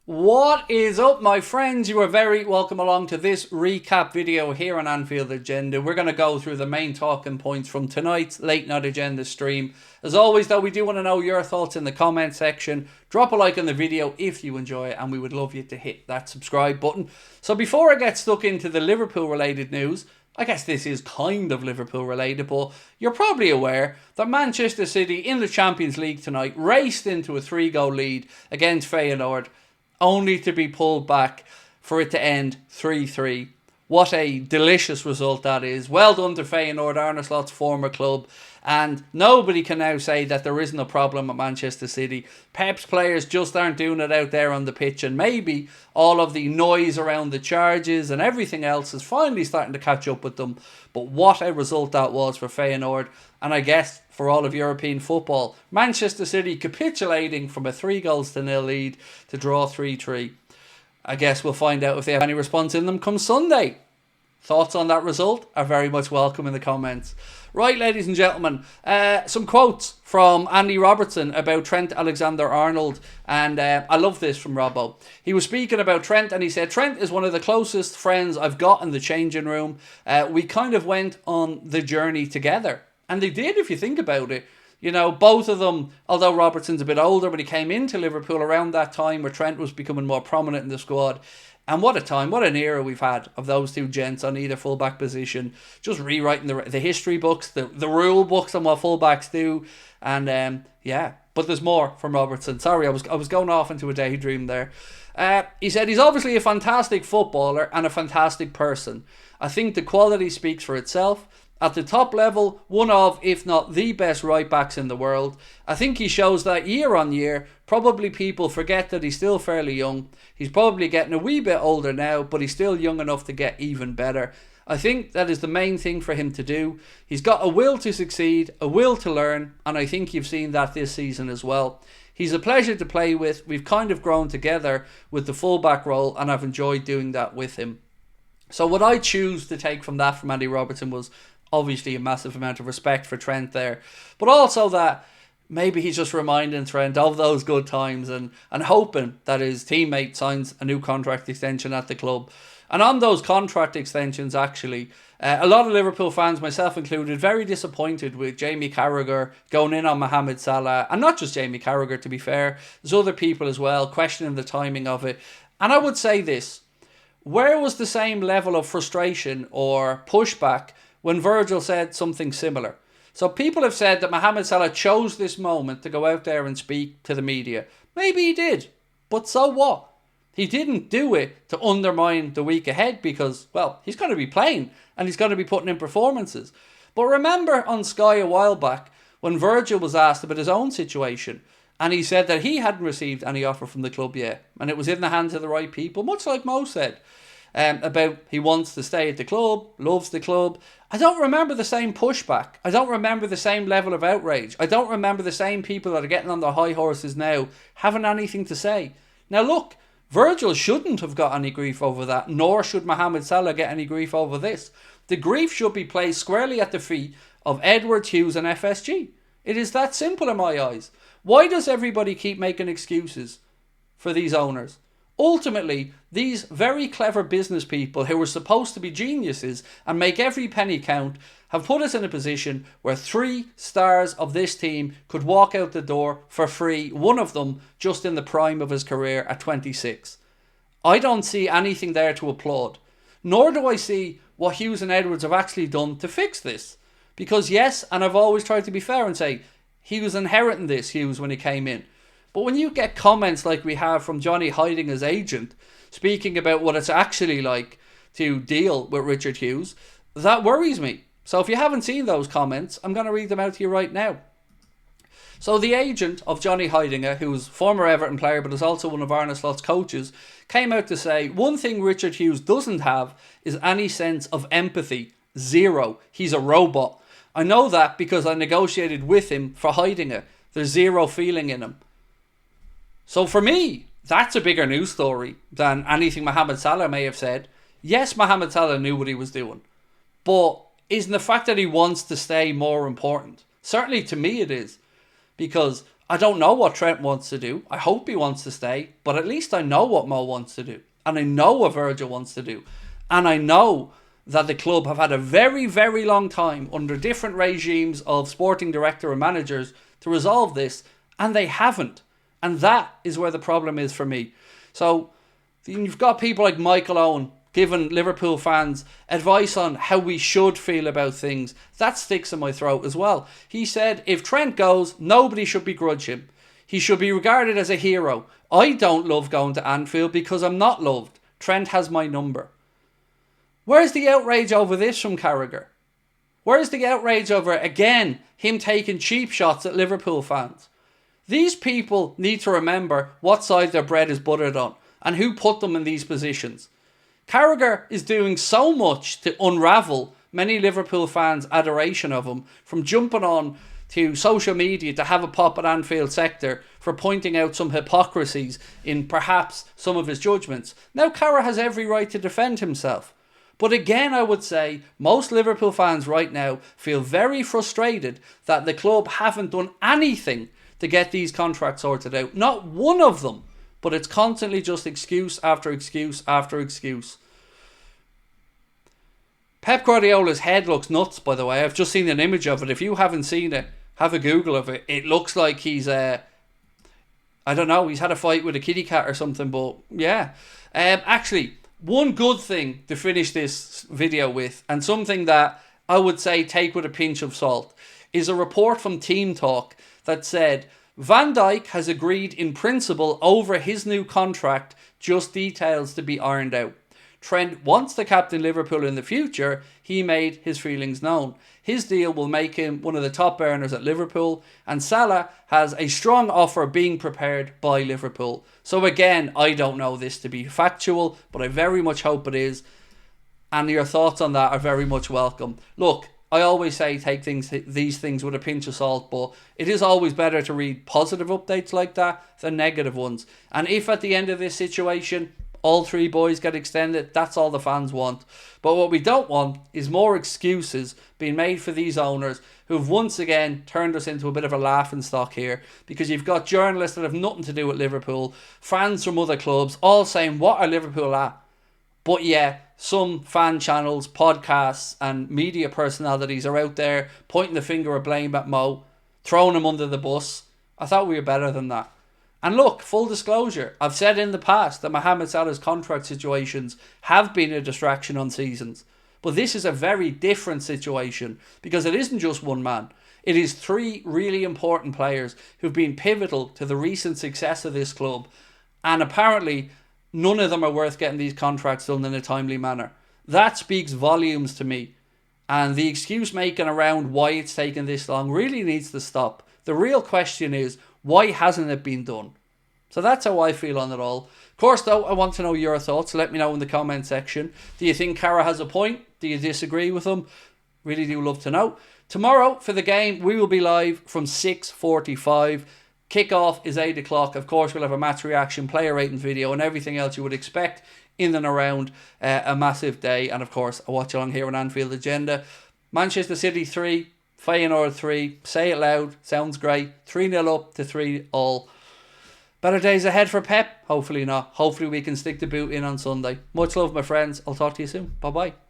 What is up, my friends? You are very welcome along to this recap video here on Anfield Agenda. We're going to go through the main talking points from tonight's late night agenda stream. As always, though, we do want to know your thoughts in the comment section. Drop a like on the video if you enjoy it, and we would love you to hit that subscribe button. So before I get stuck into the Liverpool related news, I guess this is kind of Liverpool related, but you're probably aware that Manchester City in the Champions League tonight raced into a 3-goal lead against Feyenoord, only to be pulled back for it to end 3-3. What a delicious result that is. Well done to Feyenoord, Arne Slot's former club. And nobody can now say that there isn't a problem at Manchester City. Pep's players just aren't doing it out there on the pitch. And maybe all of the noise around the charges and everything else is finally starting to catch up with them. But what a result that was for Feyenoord. And I guess for all of European football. Manchester City capitulating from a 3-0 lead to draw 3-3. I guess we'll find out if they have any response in them come Sunday. Thoughts on that result are very much welcome in the comments. Right, ladies and gentlemen, some quotes from Andy Robertson about Trent Alexander-Arnold, and I love this from Robbo. He was speaking about Trent, and he said, "Trent is one of the closest friends I've got in the changing room. We kind of went on the journey together." And they did, if you think about it. You know, both of them, although Robertson's a bit older, but he came into Liverpool around that time where Trent was becoming more prominent in the squad. And what a time, what an era we've had of those two gents on either fullback position. Just rewriting the history books, the rule books on what fullbacks do. And yeah, but there's more from Robertson. Sorry, I was going off into a daydream there. He said he's obviously a fantastic footballer and a fantastic person. I think the quality speaks for itself. At the top level, one of, if not the best right backs in the world. I think he shows that year on year. Probably people forget that he's still fairly young. He's probably getting a wee bit older now, but he's still young enough to get even better. I think that is the main thing for him to do. He's got a will to succeed, a will to learn, and I think you've seen that this season as well. He's a pleasure to play with. We've kind of grown together with the fullback role, and I've enjoyed doing that with him. So what I choose to take from that from Andy Robertson was obviously a massive amount of respect for Trent there, but also that maybe he's just reminding Trent of those good times and hoping that his teammate signs a new contract extension at the club. And on those contract extensions, actually, a lot of Liverpool fans, myself included, very disappointed with Jamie Carragher going in on Mohamed Salah. And not just Jamie Carragher, to be fair. There's other people as well questioning the timing of it. And I would say this. Where was the same level of frustration or pushback when Virgil said something similar? So people have said that Mohamed Salah chose this moment to go out there and speak to the media. Maybe he did, but so what? He didn't do it to undermine the week ahead because, well, he's going to be playing and he's going to be putting in performances. But remember on Sky a while back when Virgil was asked about his own situation and he said that he hadn't received any offer from the club yet and it was in the hands of the right people, much like Mo said. About he wants to stay at the club, loves the club. I don't remember the same pushback. I don't remember the same level of outrage. I don't remember the same people that are getting on their high horses now having anything to say. Now look, Virgil shouldn't have got any grief over that, nor should Mohamed Salah get any grief over this. The grief should be placed squarely at the feet of Edwards, Hughes and FSG. It is that simple in my eyes. Why does everybody keep making excuses for these owners? Ultimately, these very clever business people who were supposed to be geniuses and make every penny count have put us in a position where 3 stars of this team could walk out the door for free, one of them just in the prime of his career at 26. I don't see anything there to applaud, nor do I see what Hughes and Edwards have actually done to fix this. Because yes, and I've always tried to be fair and say, he was inheriting this, Hughes, when he came in. But when you get comments like we have from Johnny Heidinger's agent speaking about what it's actually like to deal with Richard Hughes, that worries me. So if you haven't seen those comments, I'm going to read them out to you right now. So the agent of Johnny Heidinger, who's former Everton player but is also one of Arne Slot's coaches, came out to say, one thing Richard Hughes doesn't have is any sense of empathy. Zero. He's a robot. I know that because I negotiated with him for Heidinger. There's zero feeling in him. So for me, that's a bigger news story than anything Mohamed Salah may have said. Yes, Mohamed Salah knew what he was doing. But isn't the fact that he wants to stay more important? Certainly to me it is. Because I don't know what Trent wants to do. I hope he wants to stay, but at least I know what Mo wants to do. And I know what Virgil wants to do. And I know that the club have had a very, very long time under different regimes of sporting director and managers to resolve this, and they haven't. And that is where the problem is for me. So you've got people like Michael Owen giving Liverpool fans advice on how we should feel about things. That sticks in my throat as well. He said if Trent goes, nobody should begrudge him. He should be regarded as a hero. I don't love going to Anfield because I'm not loved. Trent has my number. Where's the outrage over this from Carragher? Where's the outrage over, again, him taking cheap shots at Liverpool fans? These people need to remember what side their bread is buttered on and who put them in these positions. Carragher is doing so much to unravel many Liverpool fans' adoration of him, from jumping on to social media to have a pop at Anfield sector for pointing out some hypocrisies in perhaps some of his judgments. Now Carragher has every right to defend himself. But again, I would say most Liverpool fans right now feel very frustrated that the club haven't done anything to get these contracts sorted out. Not one of them. But it's constantly just excuse after excuse after excuse. Pep Guardiola's head looks nuts, by the way. I've just seen an image of it. If you haven't seen it, have a Google of it. It looks like he's, I don't know, he's had a fight with a kitty cat or something, but yeah. Actually, one good thing to finish this video with, and something that I would say take with a pinch of salt, is a report from Team Talk that said Van Dijk has agreed in principle over his new contract, just details to be ironed out. Trent wants to captain Liverpool in the future. He made his feelings known. His deal will make him one of the top earners at Liverpool, and Salah has a strong offer being prepared by Liverpool. So again, I don't know this to be factual, but I very much hope it is. And your thoughts on that are very much welcome. Look, I always say take these things with a pinch of salt, but it is always better to read positive updates like that than negative ones. And if at the end of this situation, all three boys get extended, that's all the fans want. But what we don't want is more excuses being made for these owners who've once again turned us into a bit of a laughing stock here, because you've got journalists that have nothing to do with Liverpool, fans from other clubs, all saying, what are Liverpool at? But yeah, some fan channels, podcasts and media personalities are out there pointing the finger of blame at Mo, throwing him under the bus. I thought we were better than that. And look, full disclosure, I've said in the past that Mohamed Salah's contract situations have been a distraction on seasons. But this is a very different situation, because it isn't just one man. It is three really important players who've been pivotal to the recent success of this club. And apparently none of them are worth getting these contracts done in a timely manner. That speaks volumes to me. And the excuse making around why it's taken this long really needs to stop. The real question is, why hasn't it been done? So that's how I feel on it all. Of course, though, I want to know your thoughts. Let me know in the comment section. Do you think Carragher has a point? Do you disagree with him? Really do love to know. Tomorrow, for the game, we will be live from 6:45. Kickoff is 8 o'clock. Of course, we'll have a match reaction, player rating video, and everything else you would expect in and around a massive day. And of course, a watch along here on Anfield Agenda. Manchester City 3, Feyenoord 3. Say it loud. Sounds great. 3-0 up to 3-all. Better days ahead for Pep? Hopefully not. Hopefully we can stick the boot in on Sunday. Much love, my friends. I'll talk to you soon. Bye-bye.